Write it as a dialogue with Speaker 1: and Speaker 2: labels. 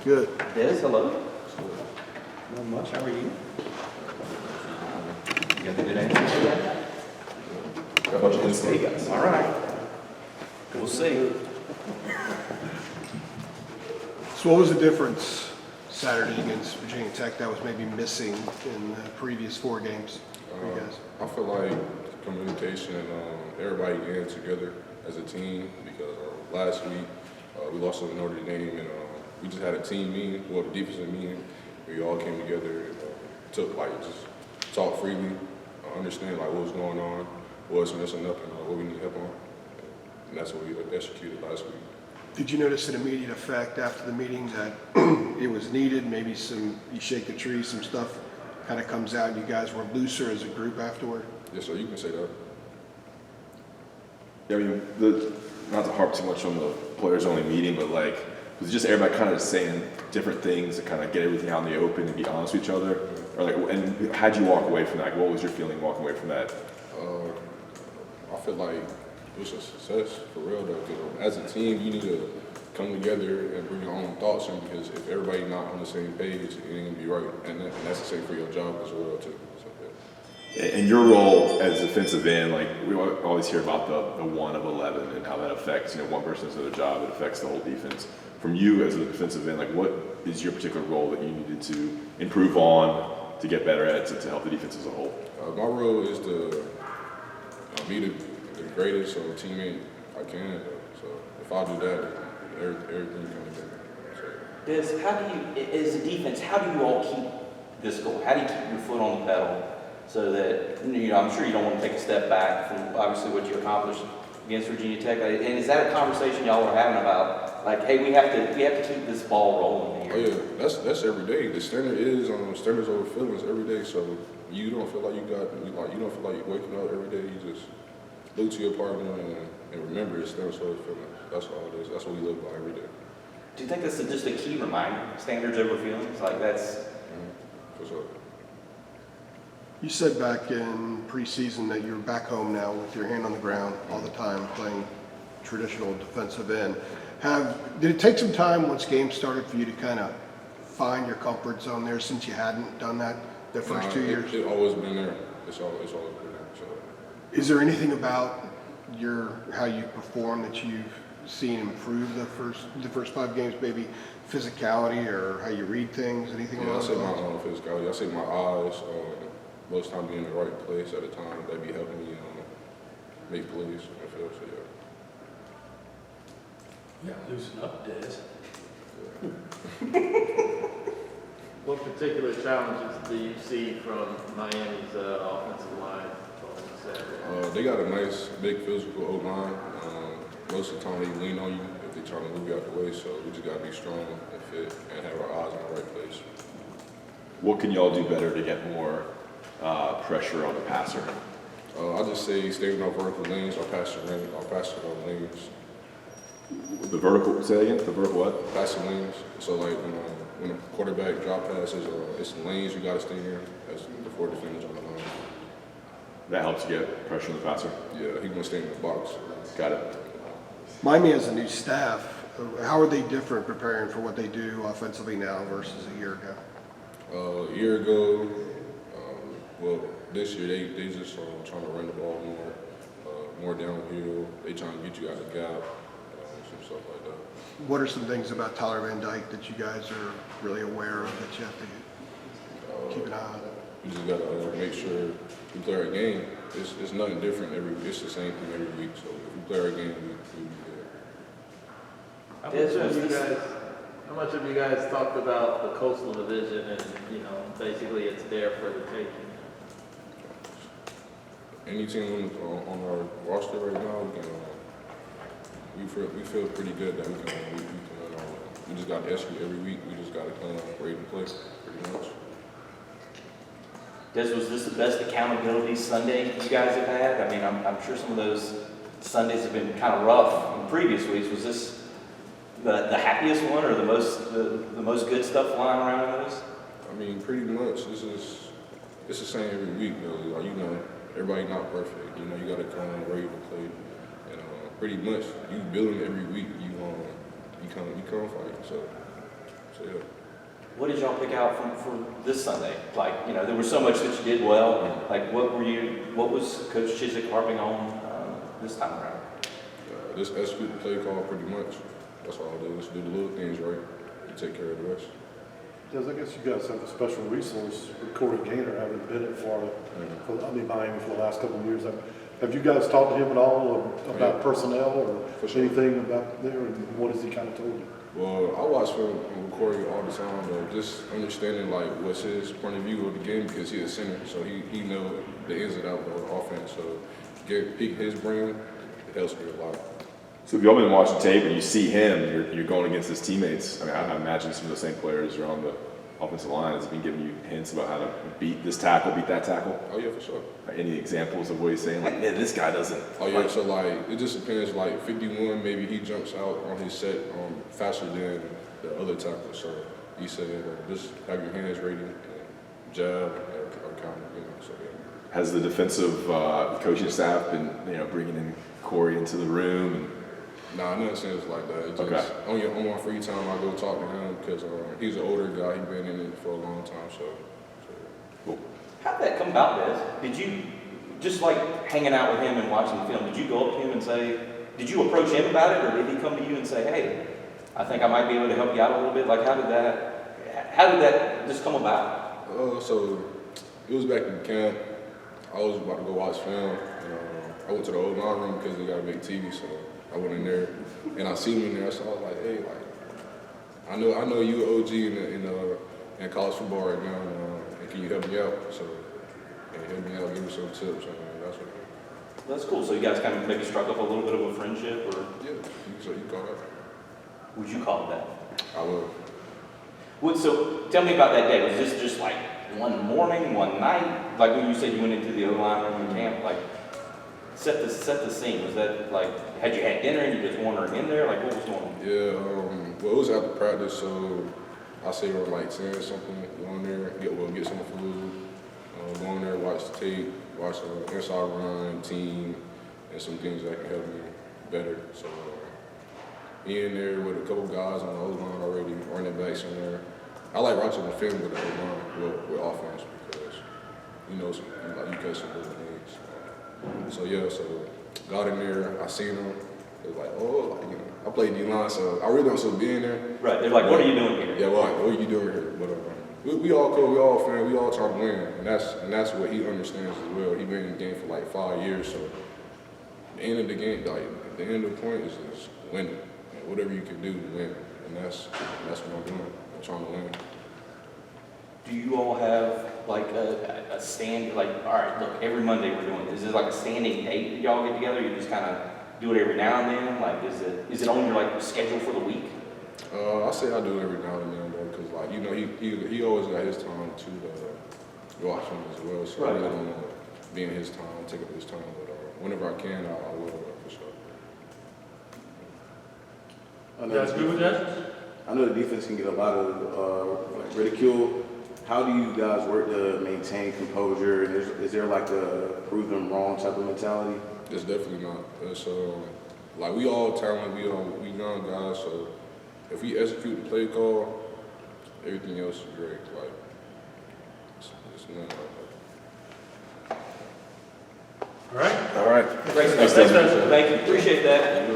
Speaker 1: Good.
Speaker 2: Des, hello.
Speaker 3: Not much. How are you?
Speaker 2: You got the good answers for that?
Speaker 3: Got a bunch of in-state guys.
Speaker 2: All right. We'll see.
Speaker 1: So what was the difference Saturday against Virginia Tech that was maybe missing in the previous 4 games for you guys?
Speaker 4: I feel like communication and everybody getting together as a team because last week we lost to Notre Dame and we just had a team meeting, well, the defensive meeting. We all came together and just talk freely, understand like what was going on, what was messing up, and what we need help on. And that's what we executed last week.
Speaker 1: Did you notice an immediate effect after the meeting that it was needed? Maybe you shake the tree, some stuff kind of comes out, and you guys were looser as a group afterward?
Speaker 4: Yes, so you can say that.
Speaker 3: Yeah, I mean, not to harp too much on the players-only meeting, but like, was it just everybody kind of saying different things to kind of get everything out in the open and be honest with each other? Or like, and how'd you walk away from that? Like, what was your feeling walking away from that?
Speaker 4: I feel like it was a success for real though. Because as a team, you need to come together and bring your own thoughts in. Because if everybody's not on the same page, it ain't gonna be right. And that's the same for your job as well too. So, yeah.
Speaker 3: And your role as defensive end, like we always hear about the 1 of 11 and how that affects, one person's other job, it affects the whole defense. From you as a defensive end, like what is your particular role that you needed to improve on, to get better at, to help the defense as a whole?
Speaker 4: My role is to be the greatest teammate I can. So if I do that, everything comes together. So.
Speaker 2: Des, how do you, as a defense, how do you all keep this goal? How do you keep your foot on the pedal so that, I'm sure you don't want to take a step back from obviously what you accomplished against Virginia Tech. And is that a conversation y'all are having about, like, hey, we have to keep this ball rolling here?
Speaker 4: Oh yeah, that's every day. The standard is standards over feelings every day. So you don't feel like you don't feel like you're waking up every day. You just look to your partner and remember it's standards over feelings. That's all it is. That's what we live by every day.
Speaker 2: Do you think that's just a key reminder? Standards over feelings, like that's.
Speaker 4: For sure.
Speaker 1: You said back in preseason that you're back home now with your hand on the ground all the time playing traditional defensive end. Did it take some time once games started for you to kind of find your comfort zone there since you hadn't done that the first 2 years?
Speaker 4: It's always been there. It's always been there. So.
Speaker 1: Is there anything about how you perform that you've seen improve the first 5 games, maybe physicality or how you read things, anything
Speaker 4: Yeah, I
Speaker 1: along
Speaker 4: say
Speaker 1: those
Speaker 4: my
Speaker 1: lines?
Speaker 4: physicality. I say my eyes. Most time being in the right place at a time. That be helping me make plays in the field. So yeah.
Speaker 5: Yeah, loosen up, Des.
Speaker 4: Yeah.
Speaker 5: What particular challenges do you see from Miami's offensive line on Saturday?
Speaker 4: They got a nice, big physical O-line. Most of the time they lean on you if they're trying to move you out the way. So we just got to be strong and fit and have our eyes in the right place.
Speaker 3: What can y'all do better to get more pressure on the passer?
Speaker 4: I just say stay in our vertical lanes, our passing lanes.
Speaker 3: The vertical, say that again, the vertical what?
Speaker 4: Passing lanes. So like when a quarterback drop passes, it's lanes you got to stay in as the 4 defenders on the line.
Speaker 3: That helps you get pressure on the passer?
Speaker 4: Yeah, he gonna stay in the box.
Speaker 3: Got it.
Speaker 1: Miami has a new staff. How are they different preparing for what they do offensively now versus a year ago?
Speaker 4: A year ago, this year they just trying to run the ball more downhill. They trying to get you out of the gap, some stuff like that.
Speaker 1: What are some things about Tyler Van Dyke that you guys are really aware of that you have to keep an eye on?
Speaker 4: We just gotta make sure we play our game. It's nothing different it's the same thing every week. So if we play our game, we be there.
Speaker 5: How much have you guys talked about the Coastal Division and, basically it's there for the taking?
Speaker 4: Any team on our roster right now, we feel pretty good that we just got to execute every week. We just got to come ready to play, pretty much.
Speaker 2: Des, was this the best accountability Sunday you guys have had? I mean, I'm sure some of those Sundays have been kind of rough in previous weeks. Was this the happiest one, or the most good stuff flying around in those?
Speaker 4: I mean, pretty much. It's the same every week, though. Everybody not perfect. You got to come ready to play, and pretty much you building every week. You come fight. So So yeah.
Speaker 2: What did y'all pick out from this Sunday? Like, you know, there was so much that you did well. Like, what was Coach Chiswick harping on this time around?
Speaker 4: Just execute the play call pretty much. That's all it is. Do the little things right and take care of the rest.
Speaker 6: Because I guess you guys have a special resource with Corey Gaynor having been at Florida, Miami for the last couple of years. Have you guys talked to him at all about personnel or
Speaker 4: For sure.
Speaker 6: anything about there? And what has he kind of told you?
Speaker 4: Well, I watch film with Corey all the time, though, just understanding like what's his point of view of the game because he's a center, so he know the ins and outs of the offense. So pick his brain, it helps me a lot.
Speaker 3: So if y'all been watching tape and you see him, you're going against his teammates. I mean, I imagine some of the same players are on the offensive line. Has he been giving you hints about how to beat this tackle, beat that tackle?
Speaker 4: Oh yeah, for sure.
Speaker 3: Any examples of what he's saying? Like, man, this guy doesn't.
Speaker 4: Oh yeah, so like it just depends. Like 51, maybe he jumps out on his set faster than the other tackle. So he said, just have your hands ready, and jab, or counter. You know, so yeah.
Speaker 3: Has the defensive coaching staff been, bringing in Corey into the room? And
Speaker 4: Nah, nothing sense like that. It just,
Speaker 3: Okay.
Speaker 4: on my free time, I go talk to him because he's an older guy. He's been in it for a long time. So
Speaker 3: cool.
Speaker 2: How did that come about, Des? Did you, just like hanging out with him and watching the film, did you go up to him and say, did you approach him about it, or did he come to you and say, hey, I think I might be able to help you out a little bit? Like, how did that just come about?
Speaker 4: so it was back in camp. I was about to go watch film. And, I went to the old line room because they got a big TV, so I went in there and I seen him in there. So I was like, hey, like, I know you an OG in college football right now, and can you help me out? So he helped me out, give me some tips, and that's what.
Speaker 2: That's cool. So you guys kind of maybe struck up a little bit of a friendship, or
Speaker 4: Yeah, so you call that?
Speaker 2: would you call it that?
Speaker 4: I will.
Speaker 2: So tell me about that day. Was this just like one morning, one night? Like when you said you went into the O-line room in camp, like set the scene. Was that like, had you had dinner and you just wandering in there? Like what was going on?
Speaker 4: Yeah, well, it was after practice, so I say around like 10 or something, go in there, get some food, go in there, watch the tape, watch the inside run, team, and some things that can help me better. So be in there with a couple guys on the O-line already, running backs in there. I like watching the film with the O-line, with offense, because you catch some little things. So yeah, so got in there, I seen him. It was like, I played D-line, so I really don't so be in there.
Speaker 2: Right. They're like, what are you doing here?
Speaker 4: Yeah, well, what are you doing here? But we all cool, we all fans, we all try to win, and that's what he understands as well. He been in the game for like 5 years, so the end of the game, like the end of the point is just winning. And whatever you can do to win, and that's what I'm doing. I'm trying to win.
Speaker 2: Do you all have like a stand, like, all right, look, every Monday we're doing this. Is it like a standing date that y'all get together? You just kind of do it every now and then? Like, is it on your like schedule for the week?
Speaker 4: I say I do it every now and then, though, because like he always got his time to watch him as well. So
Speaker 2: Right.
Speaker 4: I really don't want to be in his time, take up his time, but whenever I can, I will for sure.
Speaker 5: You guys agree with that?
Speaker 7: I know the defense can get a lot of ridicule. How do you guys work to maintain composure? And is there like a prove them wrong type of mentality?
Speaker 4: It's definitely not. It's like we all talent, we young guys, so if we execute the play call, everything else is great. Like it's nothing like that.
Speaker 5: All right.
Speaker 3: All right.
Speaker 2: Great.
Speaker 3: Thanks,
Speaker 2: Thanks,
Speaker 3: Desmond.
Speaker 2: Thank you. Appreciate that.